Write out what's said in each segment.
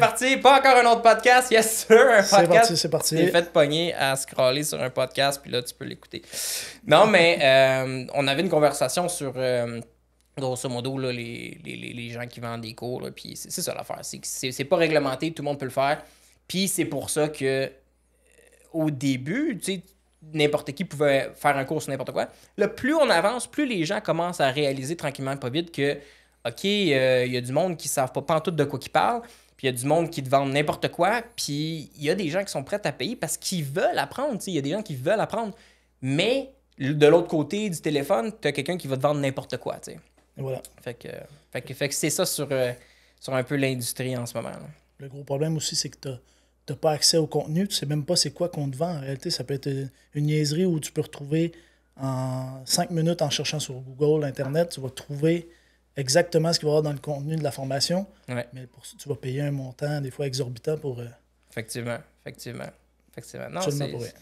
parti. Pas encore un autre podcast. Yes, sir. Un podcast. C'est parti. T'es fait pogner à scroller sur un podcast, puis là, tu peux l'écouter. Non, mais on avait une conversation sur, grosso modo, là, les gens qui vendent des cours. Là, puis c'est ça l'affaire. C'est pas réglementé, tout le monde peut le faire. Puis c'est pour ça que, au début, tu sais, n'importe qui pouvait faire un cours sur n'importe quoi. Là, plus on avance, plus les gens commencent à réaliser tranquillement, pas vite, que, OK, il y a du monde qui ne savent pas pantoute de quoi qu'ils parlent, puis il y a du monde qui te vend n'importe quoi, puis il y a des gens qui sont prêts à payer parce qu'ils veulent apprendre, tu sais, il y a des gens qui veulent apprendre. Mais de l'autre côté du téléphone, tu as quelqu'un qui va te vendre n'importe quoi, tu sais. Et voilà. Fait que c'est ça sur un peu l'industrie en ce moment. Là. Le gros problème aussi, c'est que tu n'as pas accès au contenu. Tu sais même pas c'est quoi qu'on te vend. En réalité, ça peut être une niaiserie où tu peux retrouver en 5 minutes en cherchant sur Google, Internet, tu vas trouver exactement ce qu'il va y avoir dans le contenu de la formation. Ouais. Mais pour ça, tu vas payer un montant, des fois exorbitant, pour... Effectivement. Non, absolument pour rien.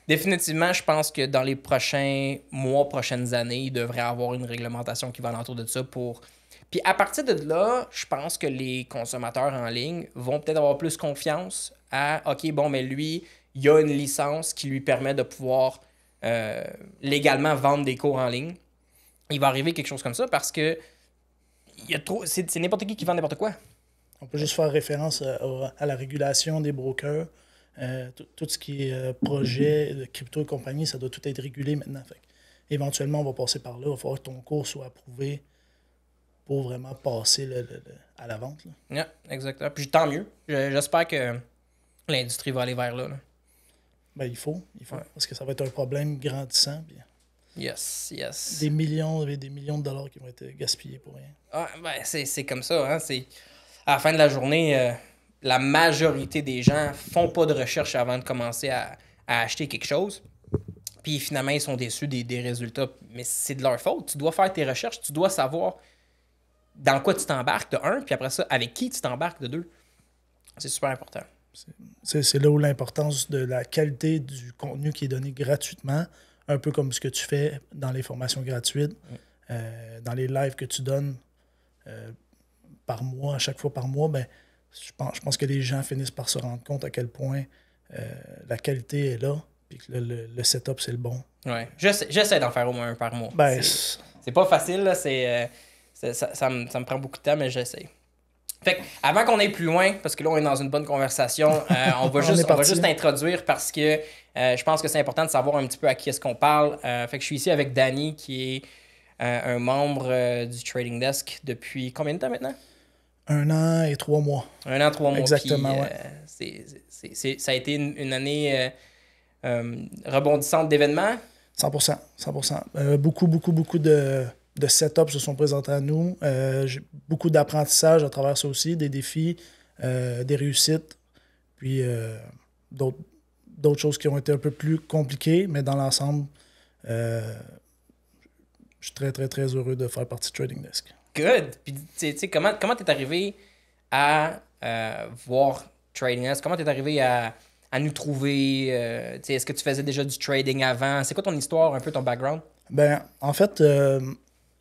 Définitivement, je pense que dans les prochains mois, prochaines années, il devrait y avoir une réglementation qui va alentour de ça pour... Puis à partir de là, je pense que les consommateurs en ligne vont peut-être avoir plus confiance à, OK, bon, mais lui, il a une licence qui lui permet de pouvoir légalement vendre des cours en ligne. Il va arriver quelque chose comme ça parce que c'est n'importe qui vend n'importe quoi. On peut juste faire référence à la régulation des brokers. Tout ce qui est projet de crypto et compagnie, ça doit tout être régulé maintenant. Fait éventuellement, on va passer par là. Il va falloir que ton cours soit approuvé pour vraiment passer à la vente. Oui, exactement. Puis tant mieux. J'espère que l'industrie va aller vers là. Ben, il faut Ouais. parce que ça va être un problème grandissant. Puis Yes. des millions et des millions de dollars qui vont être gaspillés pour rien. Ah, ben, c'est comme ça. Hein? À la fin de la journée, la majorité des gens font pas de recherche avant de commencer à acheter quelque chose. Puis finalement, ils sont déçus des résultats. Mais c'est de leur faute. Tu dois faire tes recherches. Tu dois savoir dans quoi tu t'embarques, de un. Puis après ça, avec qui tu t'embarques, de deux. C'est super important. C'est là où l'importance de la qualité du contenu qui est donné gratuitement, un peu comme ce que tu fais dans les formations gratuites, dans les lives que tu donnes par mois, à chaque fois par mois, ben, je pense que les gens finissent par se rendre compte à quel point la qualité est là, puis que le setup, c'est le bon. Ouais. J'essaie d'en faire au moins un par mois. Ben, c'est pas facile, là. Ça me prend beaucoup de temps, mais j'essaie. Fait que, avant qu'on aille plus loin, parce que là, on est dans une bonne conversation, on va juste introduire parce que je pense que c'est important de savoir un petit peu à qui est-ce qu'on parle. Fait que je suis ici avec Danny, qui est un membre du Trading Desk depuis combien de temps maintenant? 1 an et 3 mois. 1 an, 3 mois. Exactement, puis, ça a été une année rebondissante d'événements. 100%. Beaucoup de setups se sont présentés à nous. J'ai beaucoup d'apprentissage à travers ça aussi, des défis, des réussites, puis d'autres choses qui ont été un peu plus compliquées, mais dans l'ensemble, je suis très, très, très heureux de faire partie de Trading Desk. Good! Puis, tu sais, comment t'es arrivé à voir Trading Desk? Comment t'es arrivé à nous trouver? Est-ce que tu faisais déjà du trading avant? C'est quoi ton histoire, un peu ton background? Ben, en fait,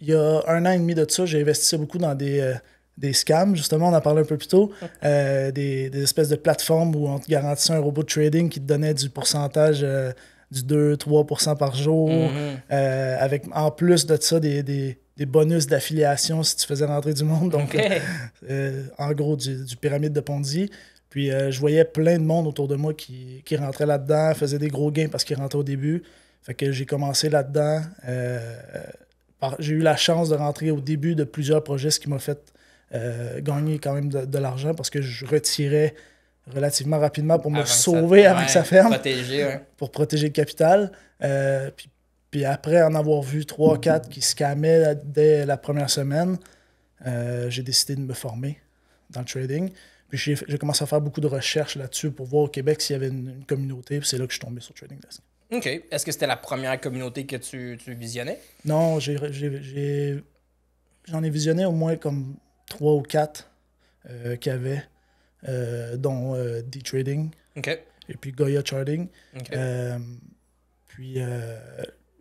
il y a 1 an et demi de ça, j'ai investi beaucoup dans des scams, justement, on en parlait un peu plus tôt, des espèces de plateformes où on te garantissait un robot de trading qui te donnait du pourcentage du 2-3% par jour, avec en plus de ça des bonus d'affiliation si tu faisais rentrer du monde, donc en gros du pyramide de Ponzi. Puis je voyais plein de monde autour de moi qui rentrait là-dedans, faisait des gros gains parce qu'ils rentraient au début. Fait que j'ai commencé là-dedans. J'ai eu la chance de rentrer au début de plusieurs projets, ce qui m'a fait gagner quand même de l'argent parce que je retirais relativement rapidement pour me sauver avant que ça ferme. Pour protéger le capital. Puis après en avoir vu 3-4 qui scammaient dès la première semaine, j'ai décidé de me former dans le trading. Puis j'ai commencé à faire beaucoup de recherches là-dessus pour voir au Québec s'il y avait une communauté. Puis c'est là que je suis tombé sur Trading Desk. OK. Est-ce que c'était la première communauté que tu visionnais? Non, j'en ai visionné au moins comme 3 ou 4 qu'il y avait, dont D-Trading et puis Goya Charting. Puis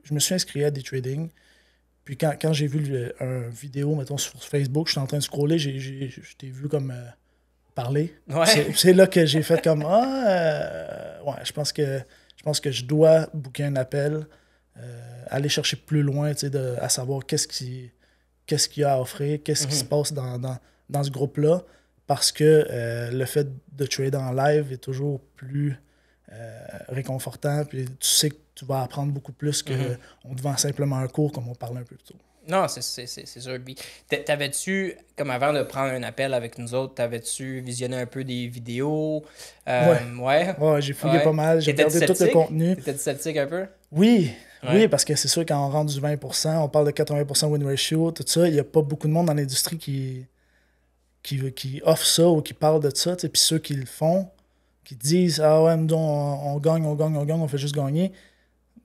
je me suis inscrit à D-Trading. Puis quand j'ai vu une vidéo, mettons, sur Facebook, je suis en train de scroller, je t'ai vu comme parler. Ouais. C'est là que j'ai fait comme ouais, je pense que je dois booker un appel, aller chercher plus loin, tu sais, à savoir qu'est-ce qu'il y a à offrir, qu'est-ce qui se passe dans ce groupe-là, parce que le fait de trader en live est toujours plus réconfortant, puis tu sais que tu vas apprendre beaucoup plus qu'en te vend simplement un cours, comme on parlait un peu plus tôt. Non, c'est sûr. Puis, t'avais-tu, comme avant de prendre un appel avec nous autres, t'avais-tu visionné un peu des vidéos? Ouais. Ouais. Ouais, j'ai fouillé Ouais. pas mal, j'ai T'étais-tu regardé tout le sceptique? contenu. T'étais-tu sceptique un peu? Oui, Ouais. oui, parce que c'est sûr quand on rentre du 20%, on parle de 80% win ratio, tout ça, il n'y a pas beaucoup de monde dans l'industrie qui offre ça ou qui parle de ça. Puis ceux qui le font, qui disent ah ouais, nous, on gagne, on fait juste gagner,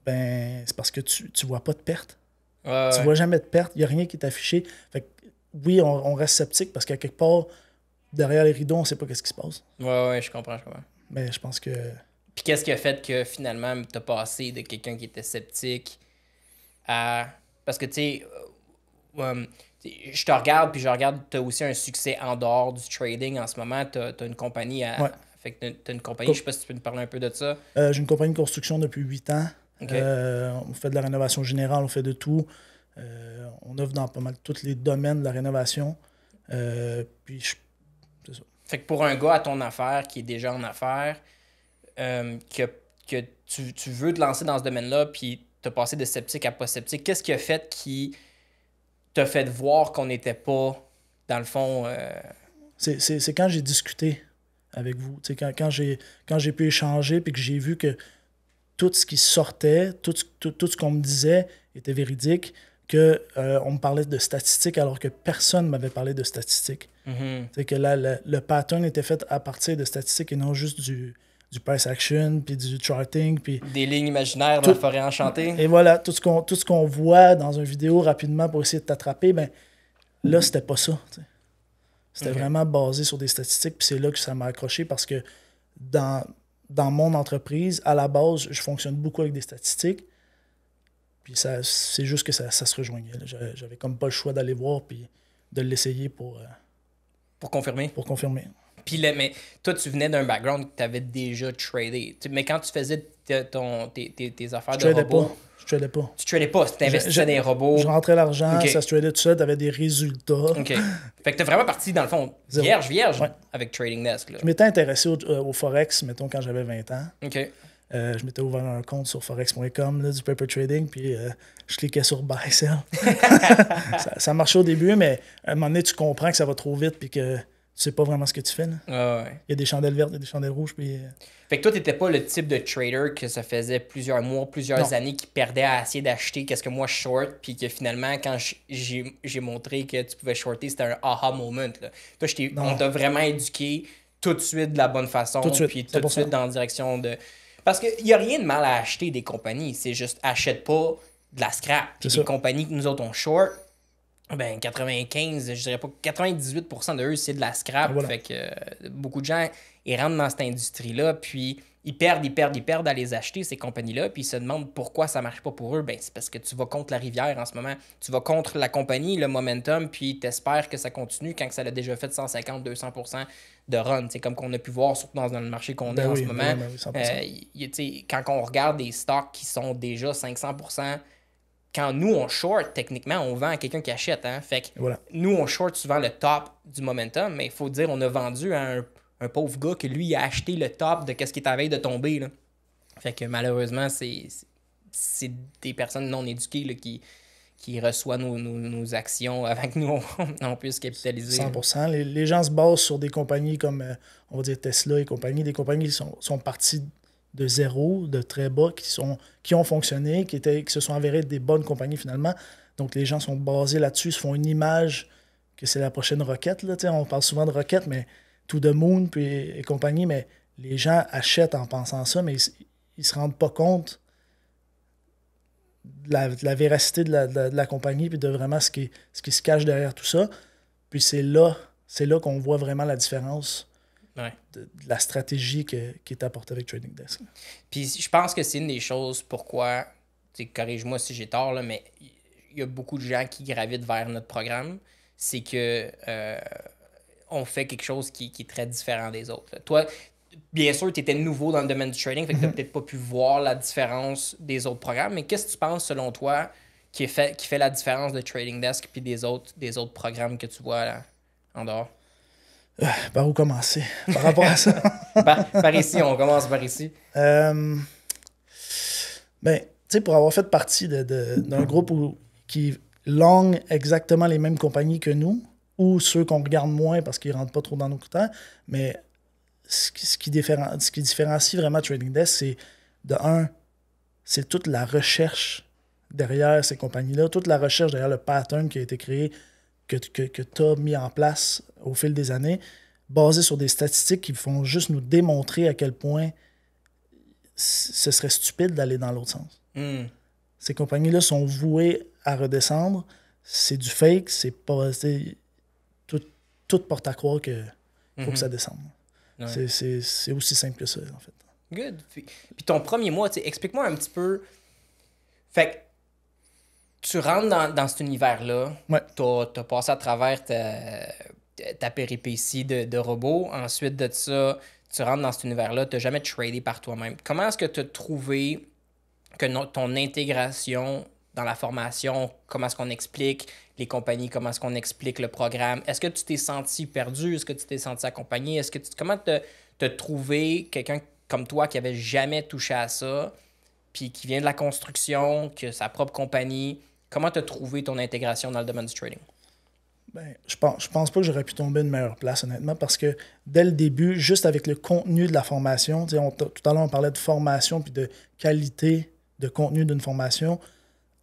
ben c'est parce que tu vois pas de perte. Ouais, Tu ouais. vois jamais de perte, il n'y a rien qui est affiché. Fait que, oui, on reste sceptique parce qu'à quelque part, derrière les rideaux, on sait pas qu'est-ce qui se passe. Ouais, je comprends. Mais je pense que. Puis qu'est-ce qui a fait que finalement t'as passé de quelqu'un qui était sceptique à... Parce que tu sais, je te regarde, puis je regarde, t'as aussi un succès en dehors du trading en ce moment. T'as une compagnie Ouais. Fait que t'as une compagnie, je sais pas si tu peux nous parler un peu de ça. J'ai une compagnie de construction depuis 8 ans. Ok. On fait de la rénovation générale, on fait de tout. On offre dans pas mal tous les domaines de la rénovation. C'est ça. Fait que pour un gars à ton affaire qui est déjà en affaires, que tu veux te lancer dans ce domaine-là, puis t'as passé de sceptique à pas sceptique, qu'est-ce qui a fait qui t'a fait voir qu'on n'était pas, dans le fond... C'est quand j'ai discuté avec vous. Quand j'ai pu échanger puis que j'ai vu que tout ce qui sortait, tout ce qu'on me disait était véridique, que on me parlait de statistiques alors que personne ne m'avait parlé de statistiques. Que là, le pattern était fait à partir de statistiques et non juste du price action, puis du charting. Puis des lignes imaginaires dans la forêt enchantée. Et voilà, tout ce qu'on voit dans une vidéo rapidement pour essayer de t'attraper, ben là, c'était pas ça. T'sais. C'était vraiment basé sur des statistiques, puis c'est là que ça m'a accroché parce que dans mon entreprise, à la base, je fonctionne beaucoup avec des statistiques. Puis c'est juste que ça se rejoignait. J'avais comme pas le choix d'aller voir puis de l'essayer pour confirmer. Pour confirmer. Puis mais toi, tu venais d'un background que tu avais déjà tradé. Mais quand tu faisais tes affaires de robots... Je tradais pas. Tu tradais pas, tu t'investissais dans des robots. Je rentrais l'argent, Okay. Ça se tradait tout ça, t'avais des résultats. OK. Fait que t'es vraiment parti, dans le fond, vierge Ouais. avec Trading Desk. Là. Je m'étais intéressé au Forex, mettons, quand j'avais 20 ans. OK. Je m'étais ouvert un compte sur forex.com, du paper trading, puis je cliquais sur buy, sell. ça marchait au début, mais à un moment donné, tu comprends que ça va trop vite, puis que tu sais pas vraiment ce que tu fais. Là. Ouais. Il y a des chandelles vertes, il y a des chandelles rouges, puis... Fait que toi, t'étais pas le type de trader que ça faisait plusieurs mois, plusieurs années qui perdait à essayer d'acheter qu'est-ce que moi je short, puis que finalement, quand j'ai montré que tu pouvais shorter, c'était un aha moment. Là. Toi, on t'a vraiment éduqué tout de suite de la bonne façon, puis tout de suite dans la direction de... Parce qu'il n'y a rien de mal à acheter des compagnies, c'est juste achète pas de la scrap. Puis les compagnies que nous autres on short, ben 95, je dirais pas 98% de eux, c'est de la scrap. Voilà. Fait que beaucoup de gens, ils rentrent dans cette industrie-là, puis ils perdent à les acheter, ces compagnies-là, puis ils se demandent pourquoi ça marche pas pour eux. Ben c'est parce que tu vas contre la rivière en ce moment. Tu vas contre la compagnie, le momentum, puis t'espères que ça continue quand ça l'a déjà fait 150-200% de run. C'est comme qu'on a pu voir, surtout dans le marché qu'on est en ce moment. Quand on regarde des stocks qui sont déjà 500%, quand nous, on short, techniquement, on vend à quelqu'un qui achète. Hein? Fait que nous, on short souvent le top du momentum, mais il faut dire on a vendu à un pauvre gars que lui, il a acheté le top de ce qui est à veille de tomber. Là. Fait que malheureusement, c'est des personnes non éduquées là, qui reçoivent nos actions avant que nous, on puisse capitaliser. 100%. Les gens se basent sur des compagnies comme, on va dire, Tesla et compagnie. Des compagnies qui sont parties de zéro, de très bas, qui ont fonctionné, qui se sont avérées des bonnes compagnies finalement. Donc les gens sont basés là-dessus, se font une image que c'est la prochaine roquette. Là, on parle souvent de roquette, mais To the Moon et compagnie, mais les gens achètent en pensant ça, mais ils se rendent pas compte de la véracité de la compagnie puis de vraiment ce qui se cache derrière tout ça. Puis c'est là qu'on voit vraiment la différence. De la stratégie qui est apportée avec Trading Desk. Puis je pense que c'est une des choses pourquoi, corrige-moi si j'ai tort, là, mais il y a beaucoup de gens qui gravitent vers notre programme. C'est que on fait quelque chose qui est très différent des autres. Là. Toi, bien sûr, tu étais nouveau dans le domaine du trading, fait que tu n'as peut-être pas pu voir la différence des autres programmes, mais qu'est-ce que tu penses, selon toi, qui fait la différence de Trading Desk et des autres programmes que tu vois là, en dehors? Par où commencer par rapport à ça? Par ici, on commence par ici. Ben, tu sais, pour avoir fait partie d'un groupe qui longue exactement les mêmes compagnies que nous, ou ceux qu'on regarde moins parce qu'ils ne rentrent pas trop dans nos critères, mais ce qui différencie vraiment Trading Desk, c'est de un, c'est toute la recherche derrière ces compagnies-là, toute la recherche derrière le pattern qui a été créé, que tu as mis en place au fil des années, basé sur des statistiques qui font juste nous démontrer à quel point ce serait stupide d'aller dans l'autre sens. Mm. Ces compagnies-là sont vouées à redescendre. C'est du fake, c'est pas. Tout porte à croire qu'il faut que ça descende. Ouais. C'est aussi simple que ça, en fait. Good. Puis ton premier mois, explique-moi un petit peu. Fait que tu rentres dans cet univers-là. Ouais. T'as passé à travers ta péripétie de robot. Ensuite de ça, tu rentres dans cet univers-là. Tu n'as jamais tradé par toi-même. Comment est-ce que tu as trouvé que ton intégration dans la formation, comment est-ce qu'on explique les compagnies, comment est-ce qu'on explique le programme? Est-ce que tu t'es senti perdu? Est-ce que tu t'es senti accompagné? Comment t'as trouvé quelqu'un comme toi qui avait jamais touché à ça, puis qui vient de la construction, qui a sa propre compagnie? Comment t'as trouvé ton intégration dans le domaine du trading? Ben, je pense pas que j'aurais pu tomber une meilleure place, honnêtement, parce que dès le début, juste avec le contenu de la formation, tout à l'heure, on parlait de formation puis de qualité de contenu d'une formation.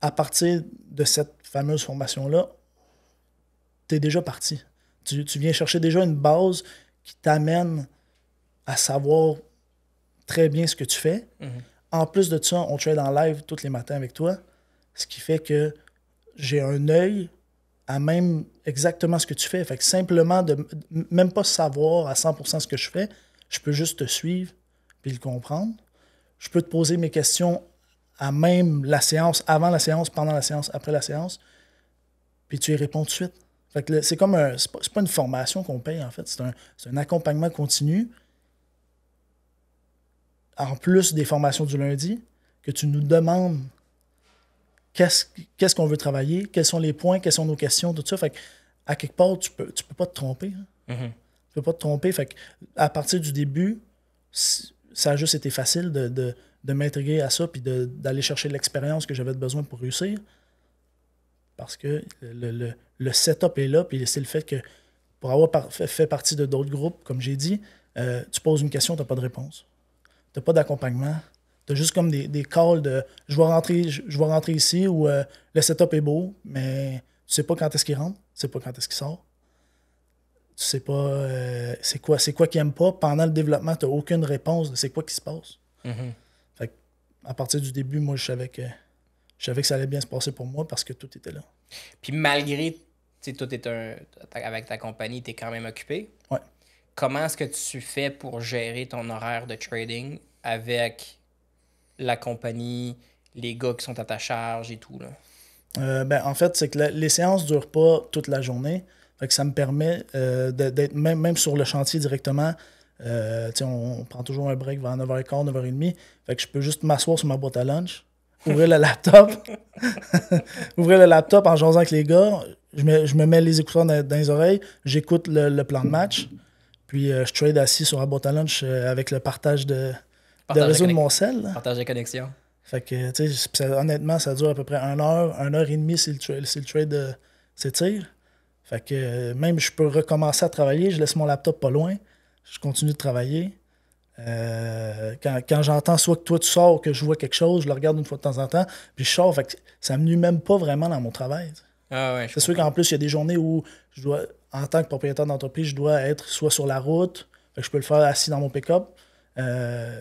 À partir de cette fameuse formation-là, tu es déjà parti. Tu viens chercher déjà une base qui t'amène à savoir très bien ce que tu fais. Mm-hmm. En plus de ça, on trade en live tous les matins avec toi, ce qui fait que j'ai un œil à même exactement ce que tu fais. Fait que simplement de même pas savoir à 100% ce que je fais, je peux juste te suivre puis le comprendre. Je peux te poser mes questions à même la séance, avant la séance, pendant la séance, après la séance, puis tu y réponds tout de suite. Fait que c'est comme c'est pas une formation qu'on paye, en fait. C'est un accompagnement continu, en plus des formations du lundi, que tu nous demandes qu'est-ce qu'on veut travailler, quels sont les points, quelles sont nos questions, tout ça. Fait que, à quelque part, tu peux pas te tromper. Hein. Mm-hmm. Tu peux pas te tromper. Fait que, à partir du début, ça a juste été facile de m'intégrer à ça puis d'aller chercher l'expérience que j'avais besoin pour réussir. Parce que le setup est là, puis c'est le fait que pour avoir fait partie de d'autres groupes, comme j'ai dit, tu poses une question, tu n'as pas de réponse. Tu n'as pas d'accompagnement. Tu as juste comme des calls de je vais rentrer ici ou le setup est beau, mais tu sais pas quand est-ce qu'il rentre, tu sais pas quand est-ce qu'il sort. Tu sais pas c'est quoi qu'il n'aime pas. Pendant le développement, tu n'as aucune réponse de c'est quoi qui se passe. Mm-hmm. Fait que, à partir du début, moi, je savais que ça allait bien se passer pour moi parce que tout était là. Puis malgré, tu sais, toi, avec ta compagnie, tu es quand même occupé. Ouais. Comment est-ce que tu fais pour gérer ton horaire de trading avec la compagnie, les gars qui sont à ta charge et tout, là? En fait, c'est que les séances ne durent pas toute la journée. Fait que ça me permet d'être même sur le chantier directement. On prend toujours un break vers 9h15, 9h30. Fait que je peux juste m'asseoir sur ma boîte à lunch, ouvrir le laptop, ouvrir le laptop en jasant avec les gars. Je me mets les écouteurs dans les oreilles, j'écoute le plan de match, puis je trade assis sur la boîte à lunch avec le partage de réseau de mon sel. Là. Partage de connexion. Fait que, tu sais, honnêtement, ça dure à peu près 1 heure et demie si le trade s'étire. Fait que même je peux recommencer à travailler, je laisse mon laptop pas loin, je continue de travailler. Quand j'entends soit que toi tu sors ou que je vois quelque chose, je le regarde une fois de temps en temps, puis je sors, fait que ça me nuit même pas vraiment dans mon travail. Ah ouais, c'est sûr qu'en plus, il y a des journées où je dois, en tant que propriétaire d'entreprise, je dois être soit sur la route, fait que je peux le faire assis dans mon pick-up.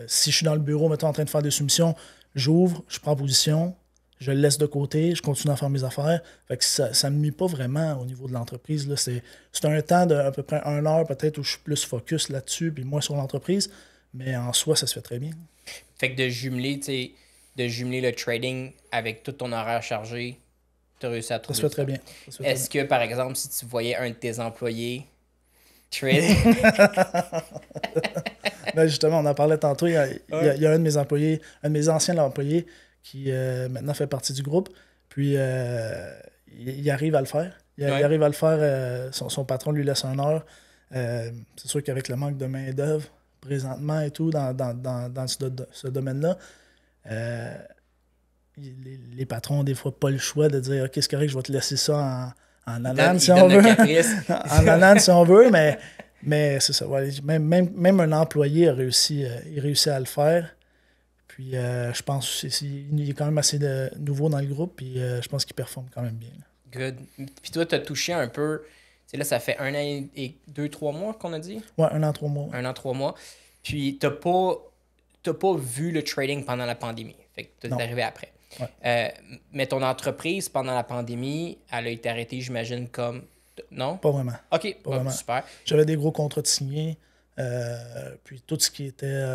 Si je suis dans le bureau, mettons, en train de faire des soumissions, j'ouvre, je prends position, je le laisse de côté, je continue à faire mes affaires. Fait que ça ne me nuit pas vraiment au niveau de l'entreprise. Là. C'est un temps d'à peu près 1 heure peut-être où je suis plus focus là-dessus, puis moins sur l'entreprise. Mais en soi, ça se fait très bien. Fait que de jumeler le trading avec tout ton horaire chargé, tu as réussi à trouver ça se fait très bien. Est-ce que, par exemple, si tu voyais un de tes employés Trading. Ben justement, on en parlait tantôt. Il y a un de mes employés, un de mes anciens employés qui maintenant fait partie du groupe. Puis il arrive à le faire. Il arrive à le faire. Son patron lui laisse 1 heure. C'est sûr qu'avec le manque de main-d'œuvre présentement et tout dans ce domaine-là, les patrons ont des fois pas le choix de dire OK, c'est correct, je vais te laisser ça en anane si on veut. En anane si on veut, mais c'est ça. Ouais, même un employé a réussi à le faire. Puis je pense qu'il est quand même assez nouveau dans le groupe, puis je pense qu'il performe quand même bien. Good. Puis toi, tu as touché un peu. Tu sais, là, ça fait 1 an et 2-3 mois qu'on a dit? Ouais, 1 an, 3 mois. 1 an, 3 mois. Puis t'as pas vu le trading pendant la pandémie. Fait que t'es arrivé après. Ouais. Mais ton entreprise, pendant la pandémie, elle a été arrêtée, j'imagine, comme... Non? Pas vraiment. OK, pas vraiment. Super. J'avais des gros contrats de signés. Puis tout ce qui était...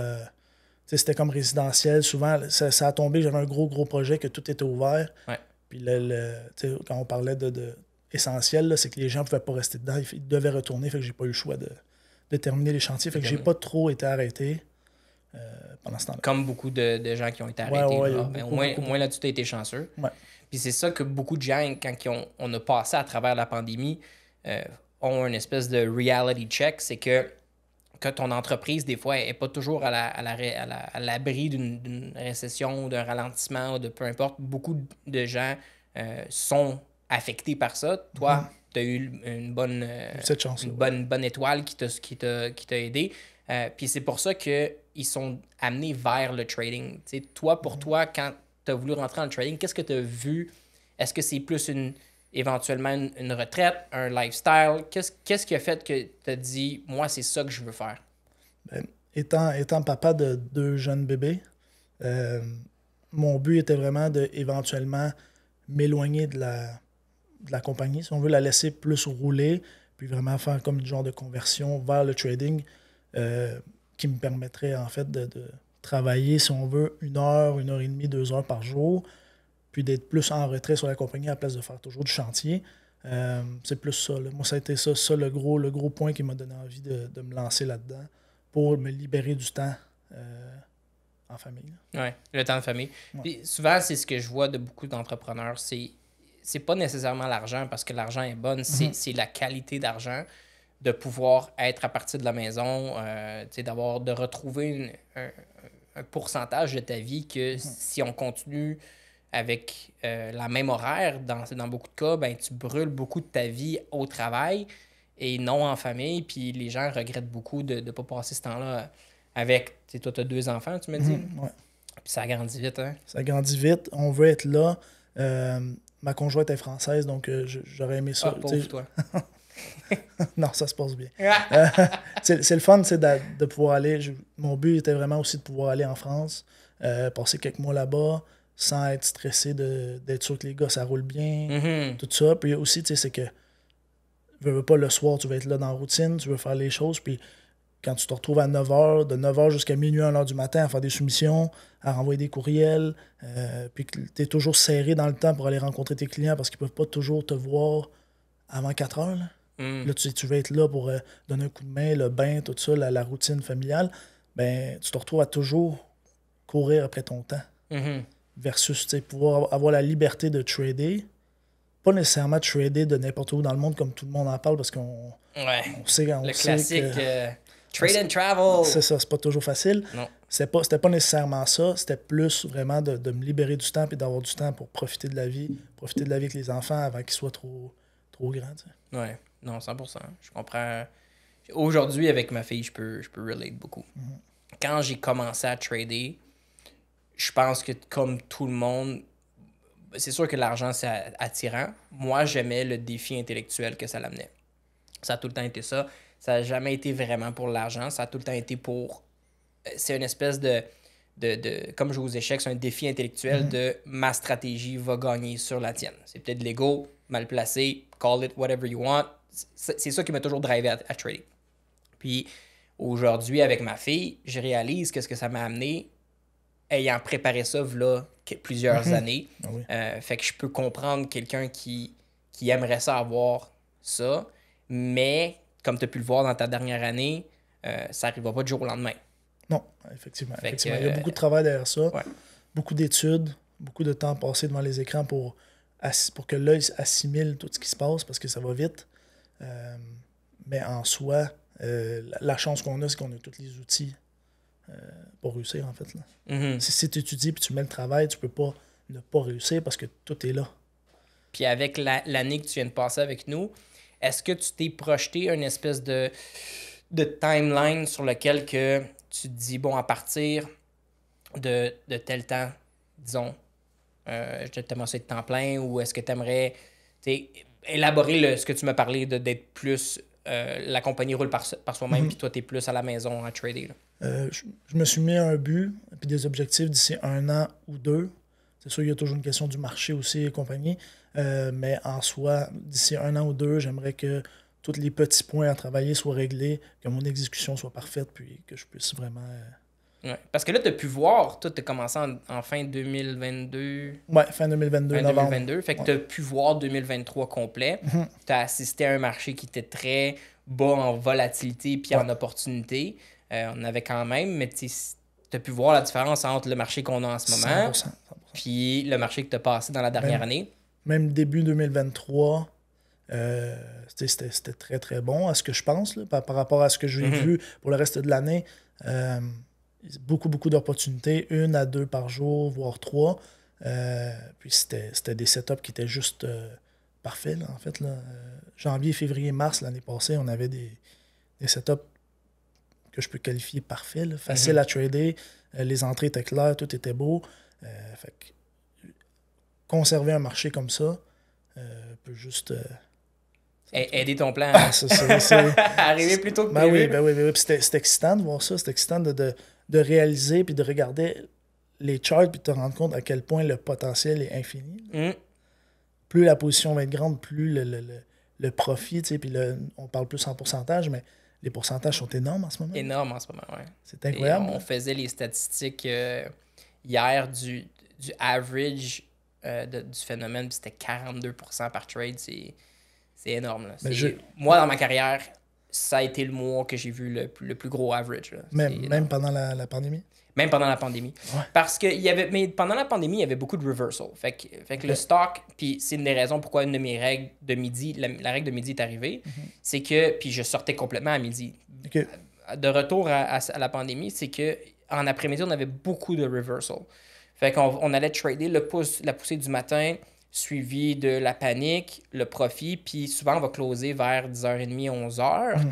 c'était comme résidentiel. Souvent, ça a tombé. J'avais un gros projet que tout était ouvert. Ouais. Puis quand on parlait de essentiel, c'est que les gens ne pouvaient pas rester dedans. Ils devaient retourner. Fait que j'ai pas eu le choix de terminer les chantiers. Fait que j'ai pas trop été arrêté pendant ce temps-là. Comme beaucoup de gens qui ont été arrêtés. Ouais, au moins là-dessus, tu as été chanceux. Ouais. Puis c'est ça que beaucoup de gens, quand on a passé à travers la pandémie, ont une espèce de reality check. C'est que ton entreprise, des fois, n'est pas toujours à l'abri d'une récession, d'un ralentissement, ou de peu importe. Beaucoup de gens sont affectés par ça. Toi, tu as eu une bonne, cette chance, bonne étoile qui t'a aidé. Puis c'est pour ça qu'ils sont amenés vers le trading. T'sais, toi, pour toi, quand tu as voulu rentrer dans le trading, qu'est-ce que tu as vu? Est-ce que c'est plus éventuellement une retraite, un lifestyle? Qu'est-ce qui a fait que tu as dit, moi, c'est ça que je veux faire? Ben, étant papa de 2 jeunes bébés, mon but était vraiment de éventuellement m'éloigner de la compagnie. Si on veut la laisser plus rouler, puis vraiment faire comme du genre de conversion vers le trading qui me permettrait en fait de travailler, si on veut, 1 heure, 1h30, 2 heures par jour, puis d'être plus en retrait sur la compagnie à la place de faire toujours du chantier. C'est plus ça. Là. Moi, ça a été ça le gros point qui m'a donné envie de me lancer là-dedans pour me libérer du temps en famille. Oui, le temps de famille. Ouais. Puis souvent, c'est ce que je vois de beaucoup d'entrepreneurs, c'est pas nécessairement l'argent, parce que l'argent est bonne, c'est la qualité d'argent, de pouvoir être à partir de la maison, de retrouver un pourcentage de ta vie que si on continue avec la même horaire, dans beaucoup de cas, ben, tu brûles beaucoup de ta vie au travail et non en famille. Puis les gens regrettent beaucoup de ne pas passer ce temps-là avec... Toi, tu as 2 enfants, tu me dis? Ouais. Puis ça grandit vite, hein? Ça grandit vite. On veut être là. Ma conjointe est française, donc j'aurais aimé ça. Ah, pauvre toi. Non, ça se passe bien. C'est le fun de pouvoir aller. Mon but était vraiment aussi de pouvoir aller en France, passer quelques mois là-bas, sans être stressé d'être sûr que les gars, ça roule bien, tout ça. Puis aussi, c'est que veux pas le soir, tu vas être là dans la routine, tu veux faire les choses, puis quand tu te retrouves à 9h, de 9h jusqu'à minuit, 1h du matin, à faire des soumissions, à renvoyer des courriels, puis que tu es toujours serré dans le temps pour aller rencontrer tes clients parce qu'ils peuvent pas toujours te voir avant 4h. Là, tu vas être là pour donner un coup de main, le bain, tout ça, la routine familiale. Ben, tu te retrouves à toujours courir après ton temps. Versus pouvoir avoir la liberté de trader. Pas nécessairement trader de n'importe où dans le monde comme tout le monde en parle parce qu'on sait le classique trade and travel. C'est ça, c'est pas toujours facile. Non. C'était pas nécessairement ça. C'était plus vraiment de me libérer du temps et d'avoir du temps pour profiter de la vie avec les enfants avant qu'ils soient trop grands. Oui, non, 100%. Je comprends. Aujourd'hui, avec ma fille, je peux relate beaucoup. Quand j'ai commencé à trader, je pense que comme tout le monde, c'est sûr que l'argent, c'est attirant. Moi, j'aimais le défi intellectuel que ça l'amenait. Ça a tout le temps été ça. Ça n'a jamais été vraiment pour l'argent. Ça a tout le temps été pour... C'est une espèce de comme jouer aux échecs, c'est un défi intellectuel de ma stratégie va gagner sur la tienne. C'est peut-être de l'ego, mal placé, call it whatever you want. C'est ça qui m'a toujours drivé à trader. Puis aujourd'hui, avec ma fille, je réalise qu'est-ce que ça m'a amené ayant préparé ça là plusieurs années. Ah oui. Fait que je peux comprendre quelqu'un qui aimerait ça avoir ça, mais comme tu as pu le voir dans ta dernière année, ça n'arrivera pas du jour au lendemain. Non, effectivement. Fait effectivement. que, Il y a beaucoup de travail derrière ça, ouais. beaucoup d'études, beaucoup de temps passé devant les écrans pour que l'œil assimile tout ce qui se passe parce que ça va vite. Mais en soi, la chance qu'on a, c'est qu'on a tous les outils pour réussir, en fait. Là. Mm-hmm. Si tu étudies et tu mets le travail, tu peux pas ne pas réussir parce que tout est là. Puis avec l'année que tu viens de passer avec nous, est-ce que tu t'es projeté une espèce de timeline sur lequel que tu te dis, bon, à partir de tel temps, disons, je t'aimerais ça être temps plein, ou est-ce que tu aimerais élaborer ce que tu m'as parlé d'être plus, la compagnie roule par soi-même, puis toi, tu es plus à la maison à trader, là. Je me suis mis un but et des objectifs d'ici 1 an ou 2. C'est sûr, il y a toujours une question du marché aussi et compagnie. Mais en soi, d'ici 1 an ou 2, j'aimerais que tous les petits points à travailler soient réglés, que mon exécution soit parfaite, puis que je puisse vraiment... Ouais. Parce que là, tu as pu voir, toi, tu as commencé en fin 2022. Ouais, fin 2022, fin novembre. 2022. Fait que tu as pu voir 2023 complet. Tu as assisté à un marché qui était très bas en volatilité puis en opportunité. On avait quand même, mais tu as pu voir la différence entre le marché qu'on a en ce moment 100%. puis le marché que tu as passé dans la dernière année. Même début 2023, c'était très, très bon à ce que je pense, là, par rapport à ce que j'ai vu pour le reste de l'année. Beaucoup, beaucoup d'opportunités, 1 à 2 par jour, voire 3. Puis c'était des setups qui étaient juste parfaits, là, en fait. Là. Janvier, février, mars, l'année passée, on avait des setups que je peux qualifier parfaits, là, faciles à trader. Les entrées étaient claires, tout était beau. Fait que conserver un marché comme ça peut juste... aider ton plan arriver plus tôt que prévu. Ben oui. Puis c'était excitant de voir ça. C'était excitant de réaliser puis de regarder les charts puis de te rendre compte à quel point le potentiel est infini. Plus la position va être grande, plus le profit, tu sais, puis on parle plus en pourcentage, mais les pourcentages sont énormes en ce moment. Énorme en ce moment, oui. C'est incroyable. On faisait les statistiques hier du average du phénomène, puis c'était 42% par trade. C'est énorme. Là. Moi, dans ma carrière, ça a été le mois que j'ai vu le plus gros average. Là. Même pendant la pandémie? Même pendant la pandémie. Ouais. Parce que mais pendant la pandémie, il y avait beaucoup de reversal. Fait que le stock, puis c'est une des raisons pourquoi une de mes règles de midi, la règle de midi est arrivée, c'est que, puis je sortais complètement à midi. Okay. De retour à la pandémie, c'est que en après-midi, on avait beaucoup de reversal. Fait qu'on allait trader la poussée du matin, suivi de la panique, le profit, puis souvent on va closer vers 10h30, 11h,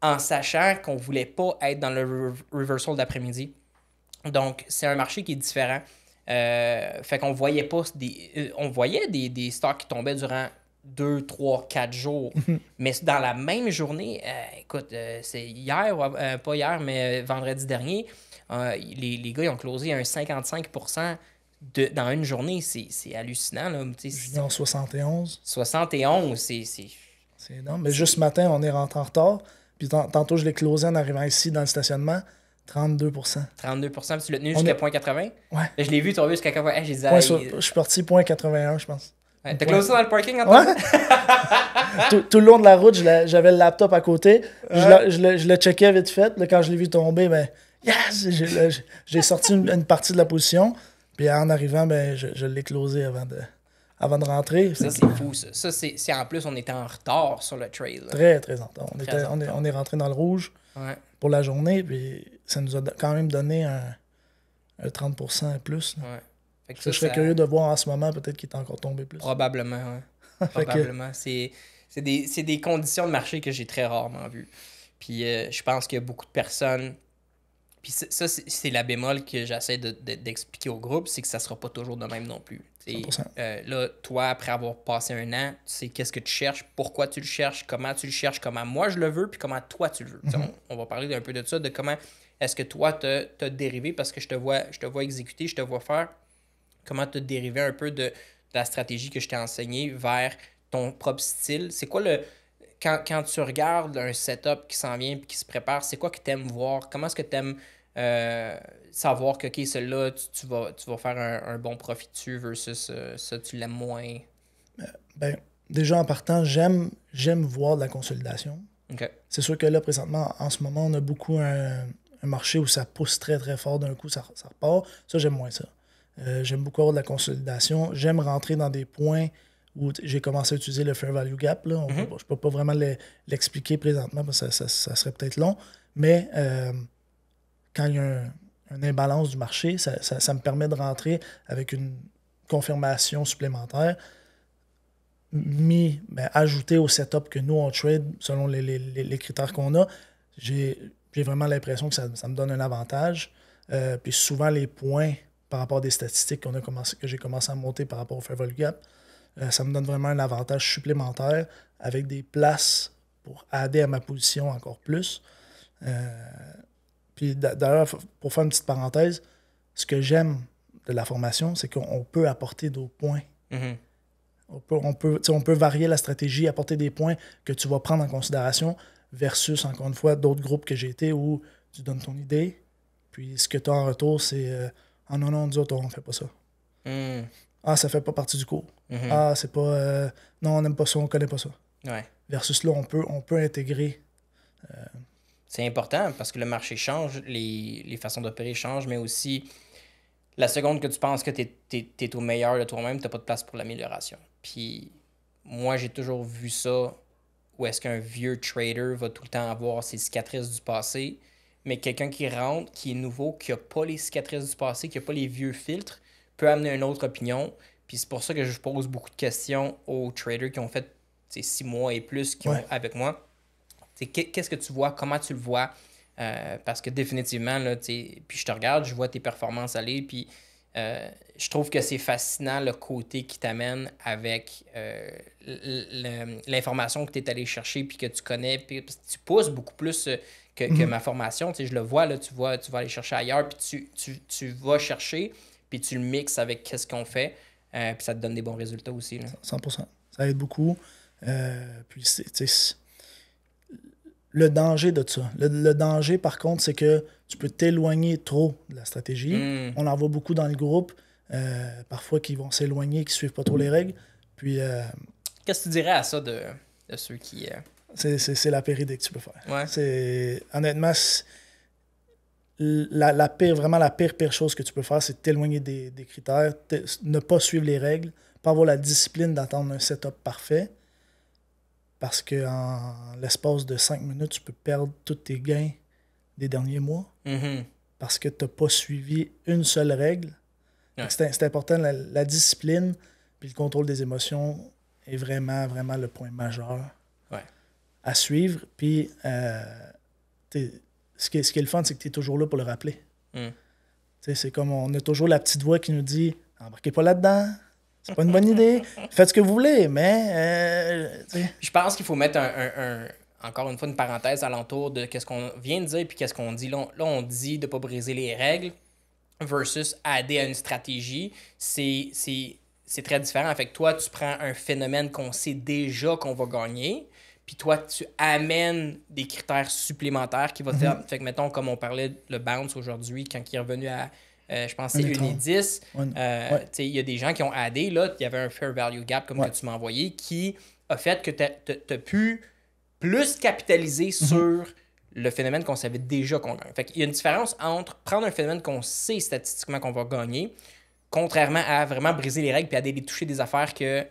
en sachant qu'on voulait pas être dans le reversal d'après-midi. Donc, c'est un marché qui est différent. Fait qu'on voyait pas on voyait des stocks qui tombaient durant 2, 3, 4 jours. Mais dans la même journée, écoute, c'est hier, pas hier, mais vendredi dernier, les gars ils ont closé un 55% dans une journée. C'est hallucinant. Là. En 71. 71, c'est énorme. Mais juste ce matin, on est rentré en retard. Puis tantôt, je l'ai closé en arrivant ici dans le stationnement. 32%. 32%, puis tu l'as tenu jusqu'à 0.80? Ouais. Je l'ai vu tomber jusqu'à 80. J'ai dit, je suis parti 0.81, je pense. Ouais, t'as closé ça dans le parking en temps? Tout le long de la route, j'avais le laptop à côté. Je le checkais vite fait. Là, quand je l'ai vu tomber, ben, yes! J'ai sorti une partie de la position. Puis en arrivant, ben, je l'ai closé avant de rentrer. Ça, c'est fou, ça. Ça, c'est en plus, on était en retard sur le trade. Là. Très, très en retard. On est rentré dans le rouge pour la journée. Puis ça nous a quand même donné un 30% plus. Ouais. Fait que je serais curieux de voir en ce moment, peut-être qu'il est encore tombé plus. Probablement, oui. Probablement. C'est des conditions de marché que j'ai très rarement vues. Puis je pense qu'il y a beaucoup de personnes... Puis ça, c'est la bémol que j'essaie d'expliquer au groupe, c'est que ça sera pas toujours de même non plus. Là, toi, après avoir passé 1 an, tu sais qu'est-ce que tu cherches, pourquoi tu le cherches, comment moi je le veux, puis comment toi tu le veux. On va parler un peu de ça, de comment est-ce que toi t'as dérivé, parce que je te vois exécuter, je te vois faire, comment t'as dérivé un peu de la stratégie que je t'ai enseignée vers ton propre style. C'est quoi quand tu regardes un setup qui s'en vient et qui se prépare, c'est quoi que tu aimes voir? Comment est-ce que tu aimes savoir que, OK, celui-là, tu vas faire un bon profit dessus versus ça, tu l'aimes moins? Ben, déjà, en partant, j'aime voir de la consolidation. OK. C'est sûr que là, présentement, en ce moment, on a beaucoup un marché où ça pousse très, très fort d'un coup, ça repart. Ça, j'aime moins ça. J'aime beaucoup avoir de la consolidation. J'aime rentrer dans des points où j'ai commencé à utiliser le Fair Value Gap. Là. Je ne peux pas vraiment l'expliquer présentement parce que ça serait peut-être long. Mais quand il y a un imbalance du marché, ça me permet de rentrer avec une confirmation supplémentaire ajouté au setup que nous, on trade selon les critères qu'on a. J'ai vraiment l'impression que ça me donne un avantage. Puis souvent, les points par rapport à des statistiques que j'ai commencé à monter par rapport au Fair Value Gap, ça me donne vraiment un avantage supplémentaire avec des places pour aider à ma position encore plus. Puis d'ailleurs, pour faire une petite parenthèse, ce que j'aime de la formation, c'est qu'on peut apporter d'autres points. Mm-hmm. On peut varier la stratégie, apporter des points que tu vas prendre en considération versus, encore une fois, d'autres groupes que j'ai été où tu donnes ton idée, puis ce que tu as en retour, c'est ah non, nous autres, on ne fait pas ça. Ah, ça fait pas partie du cours. Ah, c'est pas... non, on n'aime pas ça, on connaît pas ça. Ouais. Versus là, on peut intégrer... C'est important parce que le marché change, les façons d'opérer changent, mais aussi la seconde que tu penses que tu es au meilleur de toi-même, tu n'as pas de place pour l'amélioration. Puis moi, j'ai toujours vu ça où est-ce qu'un vieux trader va tout le temps avoir ses cicatrices du passé, mais quelqu'un qui rentre, qui est nouveau, qui n'a pas les cicatrices du passé, qui n'a pas les vieux filtres, peut amener une autre opinion. Puis c'est pour ça que je pose beaucoup de questions aux traders qui ont fait 6 mois et plus qui ont avec moi. Qu'est-ce que tu vois? Comment tu le vois? Parce que définitivement, là, puis je te regarde, je vois tes performances aller, puis je trouve que c'est fascinant le côté qui t'amène avec l'information que tu es allé chercher puis que tu connais. Puis tu pousses beaucoup plus que ma formation. Je le vois, là, tu vas aller chercher ailleurs, puis tu vas chercher, puis tu le mixes avec qu'est-ce qu'on fait, puis ça te donne des bons résultats aussi. Là. 100%. Ça aide beaucoup. Puis, le danger de ça. Le danger, par contre, c'est que tu peux t'éloigner trop de la stratégie. On en voit beaucoup dans le groupe, parfois qui vont s'éloigner, qui ne suivent pas trop les règles. Puis, qu'est-ce que tu dirais à ça de ceux qui... C'est la pire idée que tu peux faire. Ouais. Honnêtement, vraiment la pire chose que tu peux faire, c'est t'éloigner des critères, ne pas suivre les règles, pas avoir la discipline d'attendre un setup parfait. Parce qu'en l'espace de 5 minutes, tu peux perdre tous tes gains des derniers mois. Parce que tu n'as pas suivi une seule règle. Ouais. C'est important, la discipline puis le contrôle des émotions est vraiment, vraiment le point majeur à suivre. Puis, ce qui est le fun, c'est que tu es toujours là pour le rappeler. C'est comme on a toujours la petite voix qui nous dit « Embarquez pas là-dedans ». C'est pas une bonne idée. Faites ce que vous voulez, mais... Je pense qu'il faut mettre encore une fois une parenthèse alentour de qu'est-ce qu'on vient de dire puis qu'est-ce qu'on dit. Là, on dit de ne pas briser les règles versus adder à une stratégie. C'est très différent. Fait que toi, tu prends un phénomène qu'on sait déjà qu'on va gagner, puis toi, tu amènes des critères supplémentaires qui vont te faire... Fait que, mettons, comme on parlait, le bounce aujourd'hui, quand il est revenu à... je pense que c'est 1,10. Il y a des gens qui ont addé. Là, il y avait un fair value gap, comme que tu m'as envoyé, qui a fait que tu as pu plus capitaliser sur le phénomène qu'on savait déjà qu'on gagne. Fait qu'il y a une différence entre prendre un phénomène qu'on sait statistiquement qu'on va gagner, contrairement à vraiment briser les règles et à aller toucher des affaires que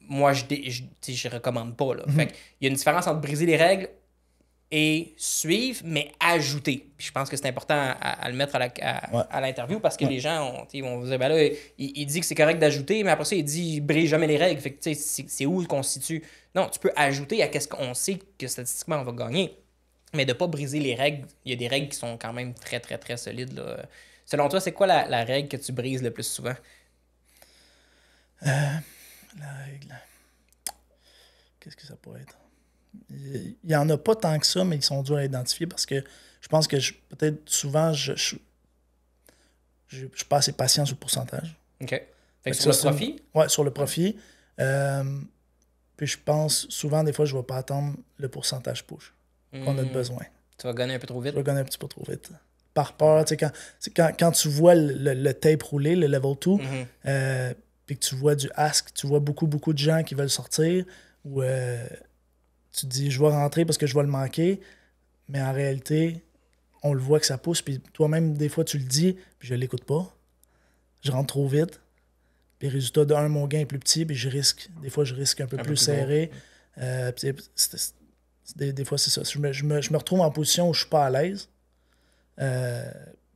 moi, je recommande pas. Là. Fait qu'il y a une différence entre briser les règles et suivre, mais ajouter. Puis je pense que c'est important à le mettre à l'interview parce que les gens vont vous dire, ben là, il dit que c'est correct d'ajouter, mais après ça, il dit, il brise jamais les règles. Fait que c'est où qu'on se situe? Non, tu peux ajouter à qu'est-ce qu'on sait que statistiquement on va gagner, mais de pas briser les règles. Il y a des règles qui sont quand même très, très, très solides. Là. Selon toi, c'est quoi la règle que tu brises le plus souvent? La règle... Qu'est-ce que ça pourrait être? Il n'y en a pas tant que ça, mais ils sont durs à identifier parce que je pense que peut-être souvent, je suis pas assez patient sur le pourcentage. OK. Fait que sur le profit? Oui, sur le profit. Puis je pense, souvent, des fois, je ne vais pas attendre le pourcentage push qu'on a de besoin. Tu vas gagner un peu trop vite? Je vais gagner un petit peu trop vite. Par peur, tu sais, quand tu vois le tape rouler, le level 2, puis que tu vois du ask, tu vois beaucoup, beaucoup de gens qui veulent sortir ou... tu te dis, je vais rentrer parce que je vais le manquer, mais en réalité, on le voit que ça pousse, puis toi-même, des fois, tu le dis, puis je l'écoute pas. Je rentre trop vite. Puis résultat, mon gain est plus petit, puis des fois, je risque un peu plus serré. Des fois, c'est ça. Je me retrouve en position où je suis pas à l'aise,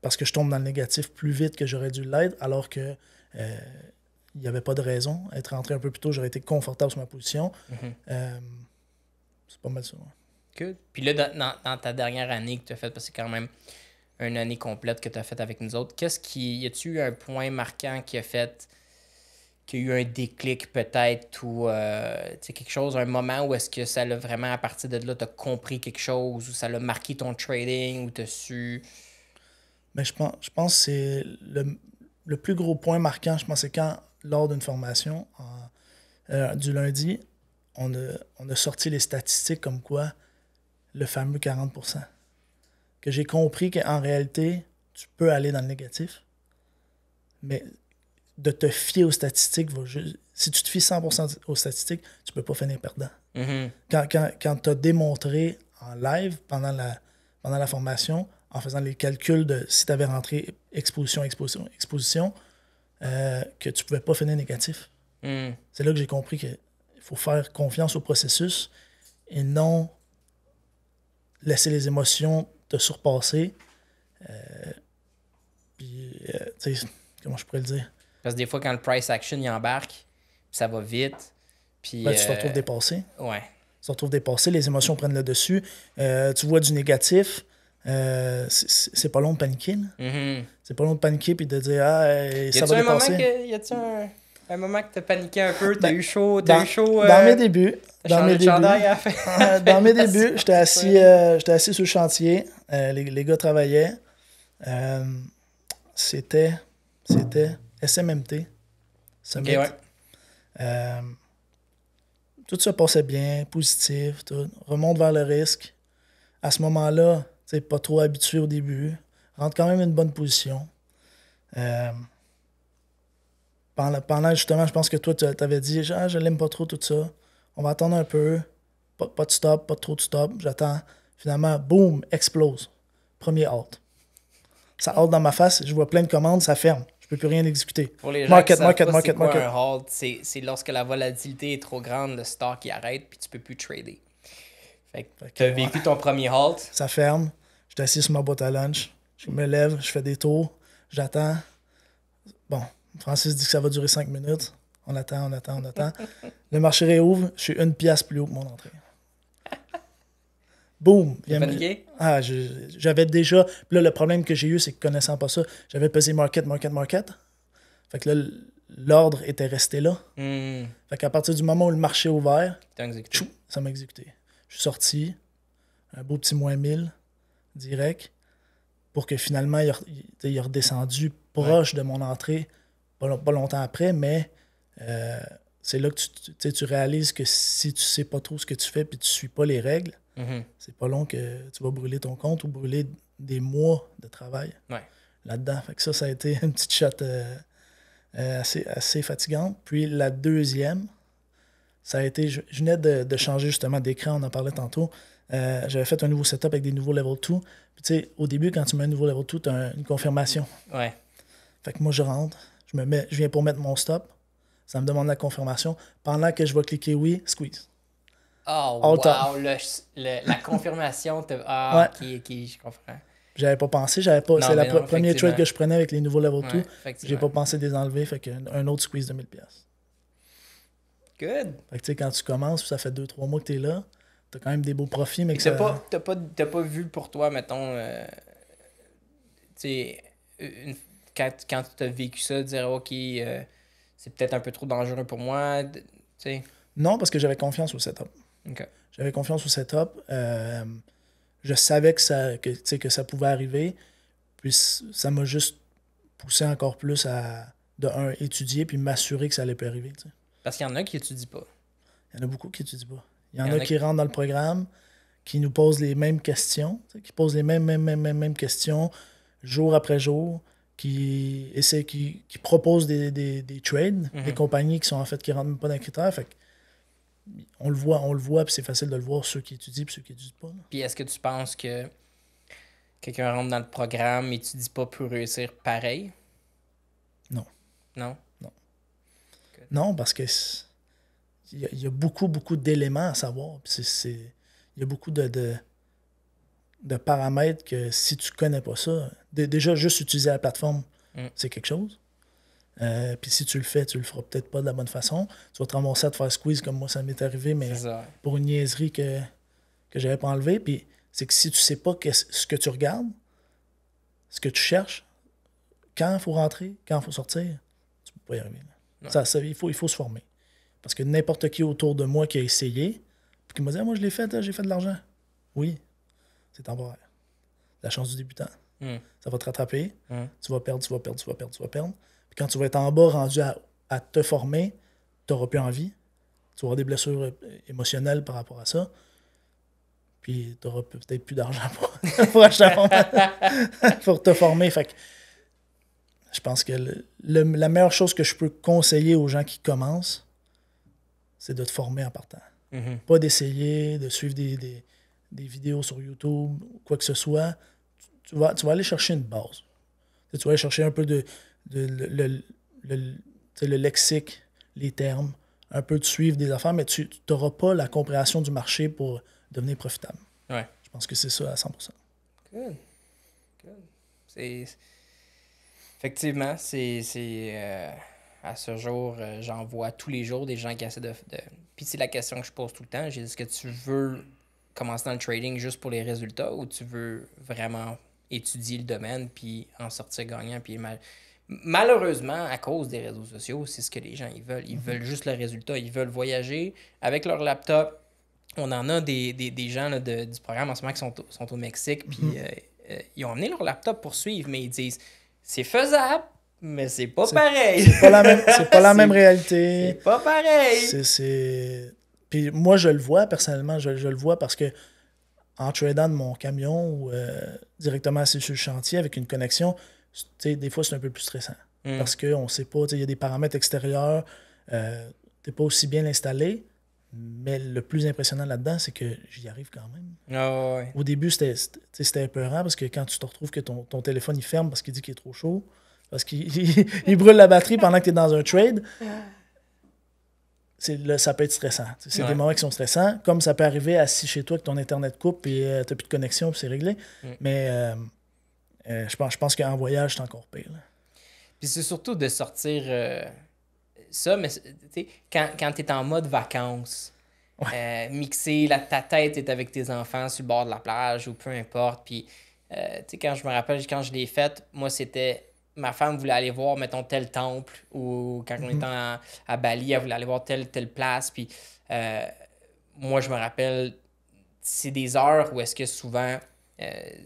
parce que je tombe dans le négatif plus vite que j'aurais dû l'être, alors que il n'y avait pas de raison. Être rentré un peu plus tôt, j'aurais été confortable sur ma position. C'est pas mal ça. Ouais. Good. Puis là, dans ta dernière année que tu as faite, parce que c'est quand même une année complète que tu as faite avec nous autres, y a-tu eu un point marquant qui a fait qu'il y a eu un déclic peut-être ou quelque chose, un moment où est-ce que ça l'a vraiment, à partir de là, tu as compris quelque chose ou ça l'a marqué ton trading ou tu as su... Mais je pense que c'est le plus gros point marquant, je pense, c'est quand, lors d'une formation du lundi, on a sorti les statistiques comme quoi le fameux 40%. Que j'ai compris qu'en réalité, tu peux aller dans le négatif, mais de te fier aux statistiques, si tu te fies 100% aux statistiques, tu peux pas finir perdant. Mm-hmm. Quand tu as démontré en live pendant la formation, en faisant les calculs de si tu avais rentré exposition, que tu pouvais pas finir négatif. C'est là que j'ai compris qu'il faut faire confiance au processus et non laisser les émotions te surpasser. Puis, tu sais, comment je pourrais le dire? Parce que des fois, quand le price action il embarque, ça va vite. Puis, Tu te retrouves dépassé. Ouais. Tu te retrouves dépassé, les émotions prennent le dessus. Tu vois du négatif. C'est pas long de paniquer. Mm-hmm. C'est pas long de paniquer puis de dire ça va dépasser. Y a-tu un moment que t'as paniqué un peu, t'as eu chaud, dans mes débuts, dans mes débuts, j'étais assis sur le chantier, les gars travaillaient. C'était SMMT. Okay, ouais. Tout ça passait bien, positif, tout. Remonte vers le risque. À ce moment-là, tu sais, pas trop habitué au début. Rentre quand même une bonne position. Pendant justement, je pense que toi, tu avais dit je l'aime pas trop, tout ça. On va attendre un peu. Pas de stop, pas trop de stop. J'attends. Finalement, boum, explose. Premier halt. Ça halt dans ma face, je vois plein de commandes, ça ferme. Je peux plus rien exécuter. Pour les gens qui savent pas c'est quoi un halt, c'est lorsque la volatilité est trop grande, le stock il arrête puis tu peux plus trader. Fait que tu as vécu ton premier halt. Ça ferme. Je suis assis sur ma boîte à lunch. Je me lève, je fais des tours. J'attends. Bon, Francis dit que ça va durer 5 minutes. On attend. Le marché réouvre. Je suis 1 pièce plus haut que mon entrée. Boum! Paniqué? J'avais déjà... Puis là, le problème que j'ai eu, c'est que connaissant pas ça, j'avais pesé market. Fait que là, l'ordre était resté là. Fait qu'à partir du moment où le marché est ouvert, ça m'a exécuté. Je suis sorti, un beau petit moins 1000, direct, pour que finalement, il est redescendu proche de mon entrée, pas longtemps après, mais c'est là que tu réalises que si tu sais pas trop ce que tu fais puis tu suis pas les règles, c'est pas long que tu vas brûler ton compte ou brûler des mois de travail là-dedans. Fait que ça a été une petite shot assez fatigante. Puis la deuxième, ça a été, je venais de changer justement d'écran, on en parlait tantôt. J'avais fait un nouveau setup avec des nouveaux level 2. Puis tu sais, au début, quand tu mets un nouveau level 2, tu as une confirmation. Ouais. Fait que moi, je rentre, je viens pour mettre mon stop. Ça me demande la confirmation. Pendant que je vais cliquer oui, squeeze. Oh, wow! La confirmation. Ok, je comprends. J'avais pas pensé, c'est le premier trade que je prenais avec les nouveaux level 2. J'ai pas pensé de les enlever, fait qu'un autre squeeze de 1000$. Good! Fait que tu sais, quand tu commences, ça fait 2-3 mois que t'es là, t'as quand même des beaux profits, mais que t'as pas vu pour toi, mettons, tu sais, quand tu as vécu ça, dire ok, c'est peut-être un peu trop dangereux pour moi, tu sais. Non, parce que j'avais confiance au setup. Okay. J'avais confiance au setup. Je savais que ça pouvait arriver. Puis ça m'a juste poussé encore plus à, étudier puis m'assurer que ça allait pas arriver. T'sais. Parce qu'il y en a qui étudient pas. Il y en a beaucoup qui étudient pas. Il y en a qui rentrent dans le programme, qui nous posent les mêmes questions, qui posent les mêmes questions jour après jour, qui proposent des trades, des compagnies qui rentrent même pas dans les critères. Fait que on le voit, puis c'est facile de le voir, ceux qui étudient puis ceux qui étudient pas. Là. Puis est-ce que tu penses que quelqu'un rentre dans le programme, étudie pas pour réussir pareil? Non. Non? Non, parce que il y a beaucoup, beaucoup d'éléments à savoir. Puis il y a beaucoup de paramètres que si tu connais pas ça, déjà juste utiliser la plateforme, c'est quelque chose. Puis si tu le fais, tu le feras peut-être pas de la bonne façon. Tu vas te ramasser à te faire squeeze comme moi, ça m'est arrivé, mais pour une niaiserie que j'avais pas enlevée. Puis c'est que si tu sais pas ce que tu regardes, ce que tu cherches, quand il faut rentrer, quand il faut sortir, tu peux pas y arriver. Il faut se former. Parce que n'importe qui autour de moi qui a essayé, puis qui m'a dit moi je l'ai fait, j'ai fait de l'argent. Oui, c'est temporaire. La chance du débutant. Ça va te rattraper. Tu vas perdre. Puis quand tu vas être en bas, rendu à te former, tu n'auras plus envie. Tu vas avoir des blessures émotionnelles par rapport à ça. Puis tu n'auras peut-être plus d'argent pour acheter pour te former. Fait que je pense que la meilleure chose que je peux conseiller aux gens qui commencent, c'est de te former en partant. Pas d'essayer, de suivre des vidéos sur YouTube ou quoi que ce soit. Tu vas aller chercher une base. Tu vas aller chercher un peu le lexique, les termes, un peu de suivre des affaires, mais tu n'auras pas la compréhension du marché pour devenir profitable. Ouais. Je pense que c'est ça à 100%. Good. Effectivement, à ce jour, j'en vois tous les jours des gens qui essaient de... Puis c'est la question que je pose tout le temps. Est-ce que tu veux commencer dans le trading juste pour les résultats ou tu veux vraiment étudier le domaine puis en sortir gagnant? Puis malheureusement, à cause des réseaux sociaux, c'est ce que les gens ils veulent. Ils veulent juste le résultat. Ils veulent voyager avec leur laptop. On en a des gens là, du programme en ce moment qui sont au Mexique puis ils ont amené leur laptop pour suivre, mais ils disent c'est faisable, mais c'est pas pareil. C'est pas la même réalité. C'est pas pareil. Puis moi, je le vois, personnellement, je le vois parce que en tradant de mon camion ou directement assis sur le chantier avec une connexion, des fois, c'est un peu plus stressant. Parce qu'on sait pas, il y a des paramètres extérieurs, t'es pas aussi bien installé, mais le plus impressionnant là-dedans, c'est que j'y arrive quand même. Oh, ouais. Au début, c'était épeurant parce que quand tu te retrouves que ton téléphone il ferme parce qu'il dit qu'il est trop chaud, parce qu'il brûle la batterie pendant que tu es dans un trade, ça peut être stressant. C'est des moments qui sont stressants, comme ça peut arriver assis chez toi que ton Internet coupe et tu n'as plus de connexion puis c'est réglé. Mais je pense qu'en voyage, c'est encore pire. Là. Puis c'est surtout de sortir ça, mais quand tu es en mode vacances, mixer, ta tête est avec tes enfants sur le bord de la plage ou peu importe. Puis quand je me rappelle, quand je l'ai faite, moi c'était... Ma femme voulait aller voir, mettons, tel temple, ou quand on était à Bali, elle voulait aller voir telle place. Puis moi, je me rappelle, c'est des heures où est-ce que souvent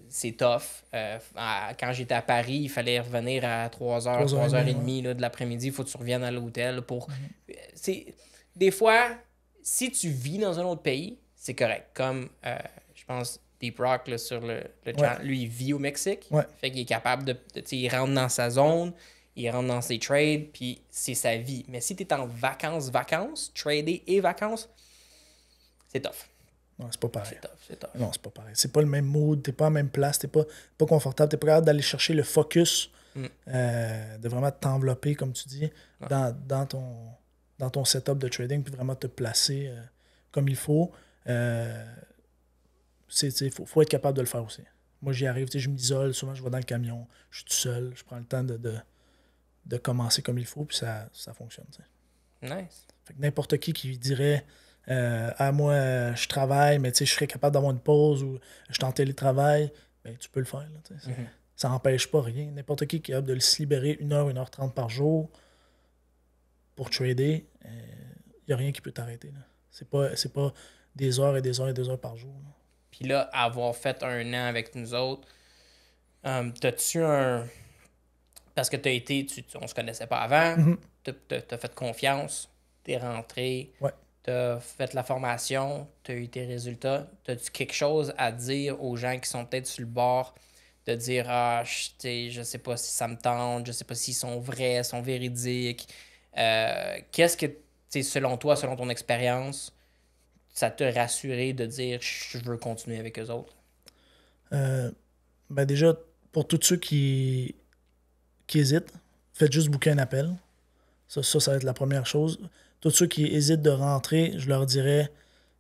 c'est tough. Quand j'étais à Paris, il fallait revenir à 3h, 3h30 là, de l'après-midi. Il faut que tu reviennes à l'hôtel pour... Des fois, si tu vis dans un autre pays, c'est correct. Comme, je pense... Deep Rock là, sur le channel, lui, il vit au Mexique. Fait qu'il est capable de il rentre dans sa zone, il rentre dans ses trades, puis c'est sa vie. Mais si tu es en vacances, trader et vacances, c'est tough. Non, c'est pas pareil. C'est tough. Non, c'est pas pareil. C'est pas le même mood, t'es pas en même place, t'es pas confortable, t'es pas capable d'aller chercher le focus, de vraiment t'envelopper, comme tu dis, dans ton setup de trading, puis vraiment te placer comme il faut. Faut être capable de le faire aussi. Moi, j'y arrive, je m'isole, souvent je vais dans le camion, je suis tout seul, je prends le temps de commencer comme il faut, puis ça fonctionne. T'sais. Nice. Fait que n'importe qui dirait moi, je travaille, mais je serais capable d'avoir une pause ou je suis en télétravail, ben, tu peux le faire. Là, ça n'empêche pas rien. N'importe qui est capable de se libérer 1h, 1h30 par jour pour trader, il n'y a rien qui peut t'arrêter. Là. C'est pas des heures et des heures et des heures par jour. Là. Puis là, avoir fait 1 an avec nous autres, t'as-tu un... Parce que on se connaissait pas avant, t'as fait confiance, t'es rentré, t'as fait la formation, t'as eu tes résultats. T'as-tu quelque chose à dire aux gens qui sont peut-être sur le bord de dire je sais pas si ça me tente, je sais pas s'ils sont vrais, sont véridiques. Qu'est-ce que, selon toi, selon ton expérience, ça t'a rassuré de dire je veux continuer avec eux autres? Ben déjà, pour tous ceux qui hésitent, faites juste booker un appel. Ça va être la première chose. Tous ceux qui hésitent de rentrer, je leur dirais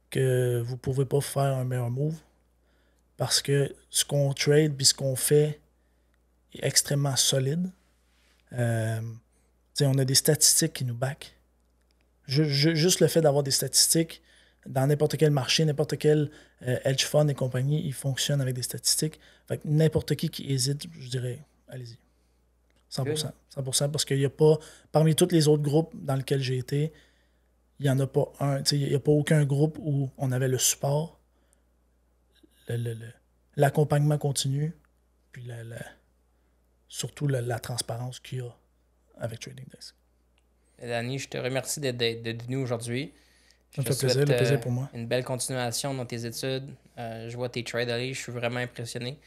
que vous ne pouvez pas faire un meilleur move parce que ce qu'on trade puis ce qu'on fait est extrêmement solide. On a des statistiques qui nous backent. Juste le fait d'avoir des statistiques dans n'importe quel marché, n'importe quel hedge fund et compagnie, ils fonctionnent avec des statistiques. Fait que n'importe qui hésite, je dirais, allez-y. 100%. 100% parce qu'il n'y a pas, parmi tous les autres groupes dans lesquels j'ai été, il n'y en a pas un, il n'y a pas aucun groupe où on avait le support, l'accompagnement continu, puis surtout la transparence qu'il y a avec Trading Desk. Danny, je te remercie d'être venu aujourd'hui. Ça me fait plaisir, le plaisir pour moi. Une belle continuation dans tes études. Je vois tes trades aller, je suis vraiment impressionné.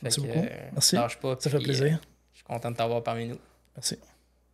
Merci beaucoup. Merci. Lâche pas, ça fait plaisir. Je suis content de t'avoir parmi nous. Merci.